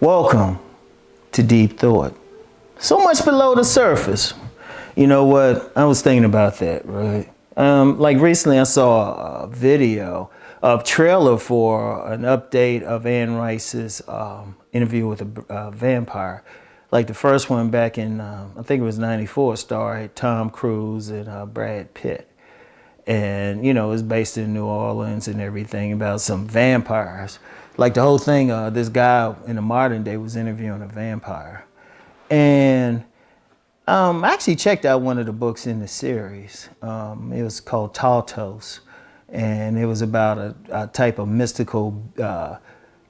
Welcome to Deep Thought. So much below the surface. You know what? I was thinking about that, right? Like recently I saw a video, a trailer for an update of Anne Rice's interview with a vampire. Like the first one back in, I think it was '94, starred Tom Cruise and Brad Pitt. And, you know, it's based in New Orleans and everything about some vampires. Like the whole thing, this guy in the modern day was interviewing a vampire. And I actually checked out one of the books in the series. It was called Tartos. And it was about a type of mystical, kind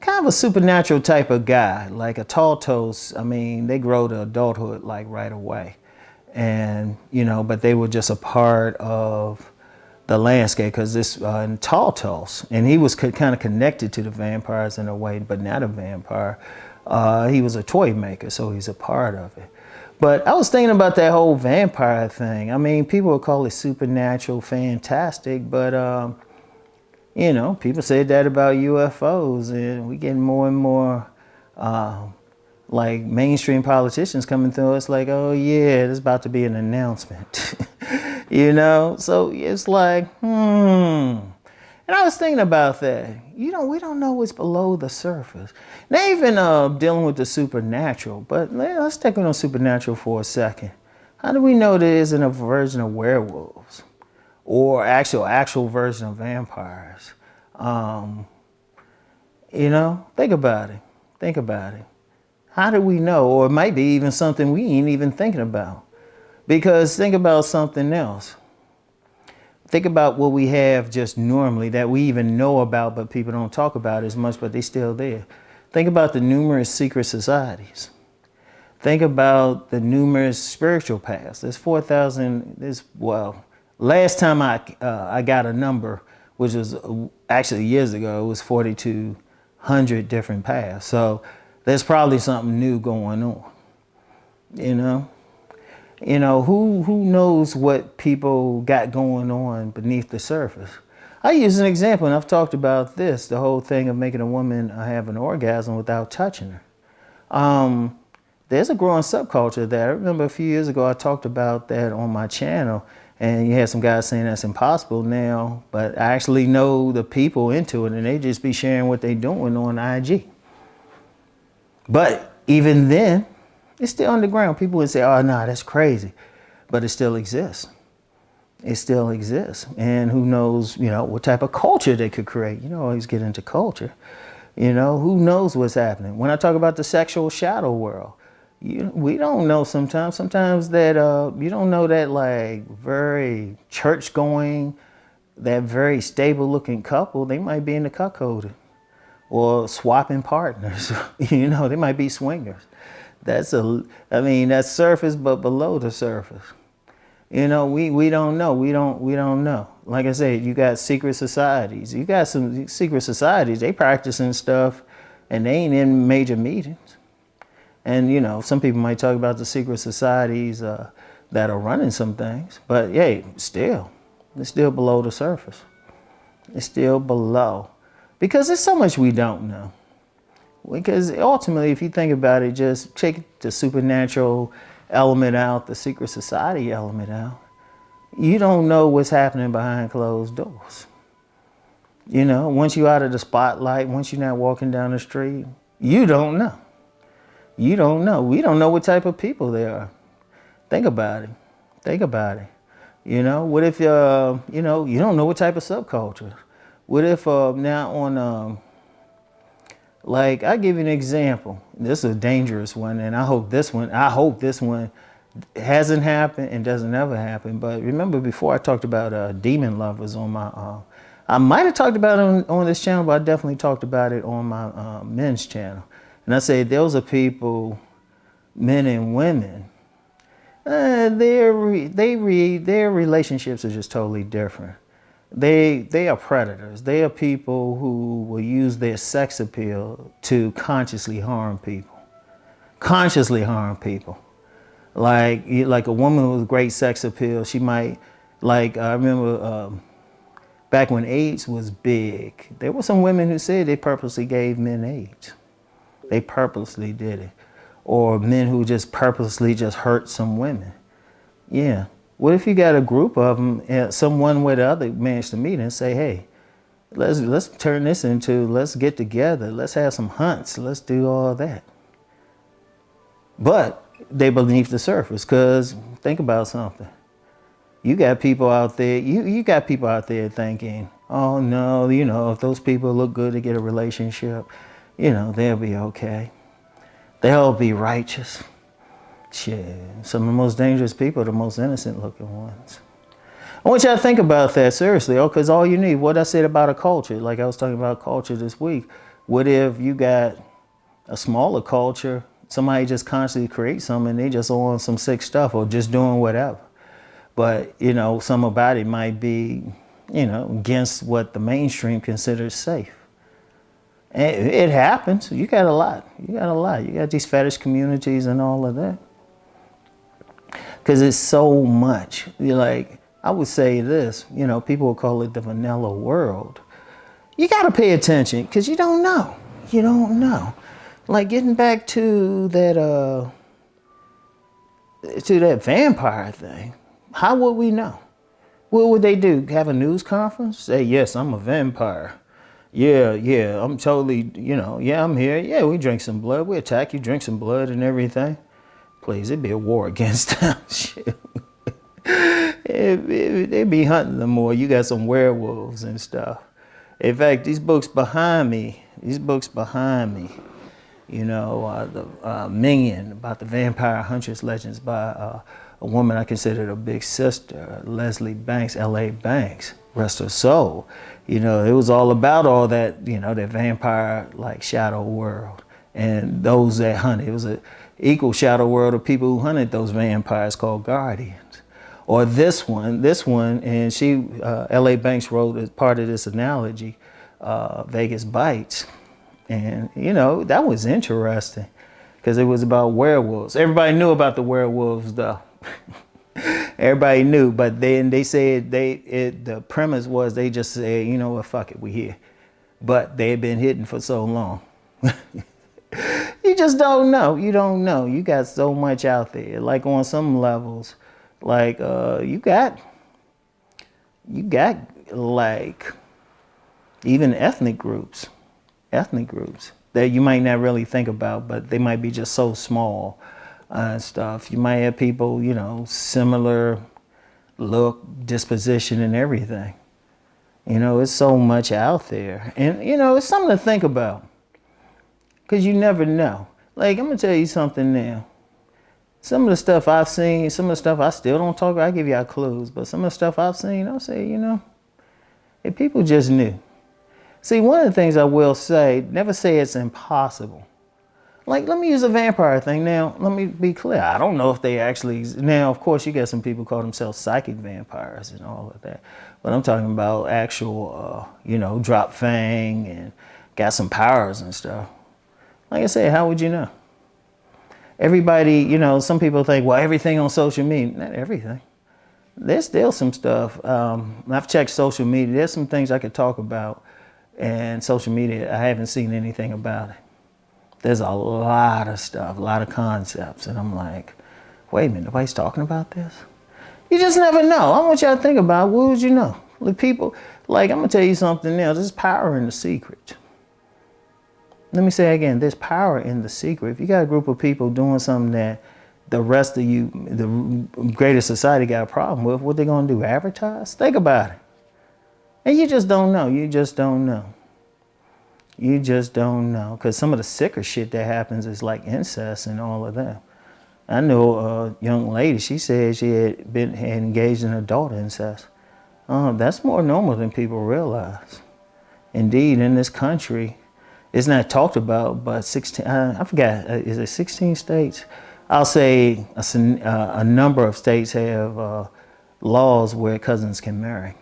of a supernatural type of guy. Like a Tartos, I mean, they grow to adulthood like right away. And, you know, but they were just a part of the landscape, because this in Tartos, and he was kind of connected to the vampires in a way, but not a vampire. He was a toy maker, so he's a part of it. But I was thinking about that whole vampire thing. I mean, people would call it supernatural, fantastic, but you know, people said that about UFOs, and we getting more and more like mainstream politicians coming through us like, oh yeah, there's about to be an announcement. You know, so it's like, And I was thinking about that. You know, we don't know what's below the surface. Not even dealing with the supernatural, but let's take it on supernatural for a second. How do we know there isn't a version of werewolves or actual version of vampires? You know, think about it. Think about it. How do we know? Or it might be even something we ain't even thinking about. Because think about something else. Think about what we have just normally that we even know about, but people don't talk about as much, but they're still there. Think about the numerous secret societies. Think about the numerous spiritual paths. There's 4,000, last time I got a number, which was actually years ago, it was 4,200 different paths. So there's probably something new going on, you know? You know, who knows what people got going on beneath the surface? I use an example, and I've talked about this, the whole thing of making a woman have an orgasm without touching her. There's a growing subculture of that. I remember a few years ago I talked about that on my channel, and you had some guys saying that's impossible now, but I actually know the people into it, and they just be sharing what they're doing on IG. But even then, it's still underground. People would say, oh, no, that's crazy. But it still exists. It still exists. And who knows, you know, what type of culture they could create. You know, always get into culture. You know, who knows what's happening. When I talk about the sexual shadow world, we don't know sometimes. Sometimes that, you don't know that like very church-going, that very stable-looking couple, they might be in the cuckolding or swapping partners. You know, they might be swingers. That's that's surface, but below the surface. You know, we don't know. We don't know. Like I said, you got secret societies. You got some secret societies. They practicing stuff, and they ain't in major meetings. And you know, some people might talk about the secret societies that are running some things, but hey, it's still below the surface. It's still below, because there's so much we don't know. Because ultimately, if you think about it, just take the supernatural element out, the secret society element out, you don't know what's happening behind closed doors. You know, once you're out of the spotlight, once you're not walking down the street, you don't know. You don't know. We don't know what type of people they are. Think about it. Think about it. You know, what if, you know, you don't know what type of subculture. What if now on... like, I'll give you an example. This is a dangerous one, and I hope this one hasn't happened and doesn't ever happen. But remember, before I talked about demon lovers on my, I might have talked about it on this channel, but I definitely talked about it on my men's channel. And I say those are people, men and women, their relationships are just totally different. They are predators. They are people who will use their sex appeal to consciously harm people. Consciously harm people. Like a woman with great sex appeal, she might, like I remember back when AIDS was big, there were some women who said they purposely gave men AIDS. They purposely did it. Or men who just purposely just hurt some women. Yeah. What if you got a group of them, and some one way or the other managed to meet and say, hey, let's turn this into, let's get together, let's have some hunts, let's do all that. But they beneath the surface, because think about something. You got people out there, you got people out there thinking, oh no, if those people look good to get a relationship, they'll be okay. They'll be righteous. Shit, some of the most dangerous people are the most innocent looking ones. I want y'all to think about that seriously, because all you need, what I said about a culture, like I was talking about culture this week, what if you got a smaller culture, somebody just constantly creates something and they just on some sick stuff or just doing whatever. But, some about it might be, against what the mainstream considers safe. And it happens. You got a lot. You got these fetish communities and all of that. Because it's so much. I would say this, people will call it the vanilla world. You got to pay attention because you don't know. You don't know. Like getting back to that vampire thing. How would we know? What would they do? Have a news conference? Say, yes, I'm a vampire. Yeah, I'm totally, yeah, I'm here. Yeah, we drink some blood. We attack you, drink some blood and everything. Please, it'd be a war against them. Shit. They'd be hunting them more. You got some werewolves and stuff. In fact, these books behind me, the Minion, about the vampire huntress legends by a woman I considered a big sister, Leslie Banks, L.A. Banks, rest her soul. It was all about all that, that vampire like shadow world and those that hunted. It was an equal shadow world of people who hunted those vampires called guardians. Or this one, and she, L.A. Banks wrote as part of this analogy, Vegas Bites. And, that was interesting because it was about werewolves. Everybody knew about the werewolves, though. Everybody knew, but then they said the premise was they just said, you know what, fuck it, we here. But they had been hidden for so long. You just don't know. You don't know. You got so much out there. Like on some levels, like you got like even ethnic groups that you might not really think about, but they might be just so small and stuff. You might have people, similar look, disposition, and everything. It's so much out there, and it's something to think about, because you never know. Like, I'm gonna tell you something now. Some of the stuff I've seen, some of the stuff I still don't talk about, I give y'all clues, but some of the stuff I've seen, I'll say, if people just knew. See, one of the things I will say, never say it's impossible. Like, let me use a vampire thing. Now, let me be clear. I don't know if they actually, now, of course, you got some people call themselves psychic vampires and all of that. But I'm talking about actual, drop fang and got some powers and stuff. Like I said, how would you know? Everybody, some people think, well, everything on social media. Not everything. There's still some stuff. I've checked social media. There's some things I could talk about. And social media, I haven't seen anything about it. There's a lot of stuff, a lot of concepts. And I'm like, wait a minute, nobody's talking about this? You just never know. I want y'all to think about, what would you know? Like people, like, I'm going to tell you something now. There's power in the secret. Let me say again, there's power in the secret. If you got a group of people doing something that the rest of you, the greater society got a problem with, what they going to do, advertise? Think about it. And you just don't know. You just don't know. You just don't know. Because some of the sicker shit that happens is like incest and all of that. I know a young lady, she said she had engaged in adult incest. That's more normal than people realize. Indeed, in this country, it's not talked about, but 16, I forgot, is it 16 states? I'll say a number of states have laws where cousins can marry.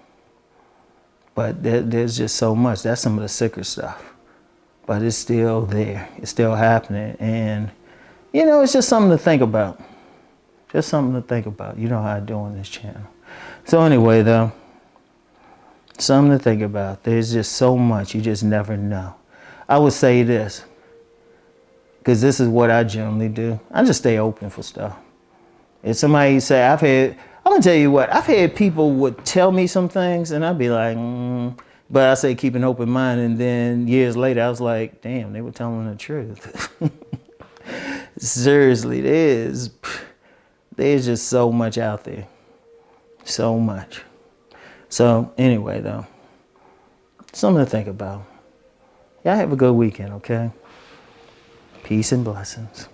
But there's just so much. That's some of the sicker stuff. But it's still there. It's still happening. And, it's just something to think about. Just something to think about. You know how I do on this channel. So anyway, though, something to think about. There's just so much. You just never know. I would say this. Because this is what I generally do. I just stay open for stuff. If somebody say, I'm gonna tell you what, I've had people would tell me some things and I'd be like, but I say keep an open mind, and then years later I was like, damn, they were telling the truth. Seriously, there's just so much out there. So much. So anyway though, something to think about. Y'all have a good weekend, okay? Peace and blessings.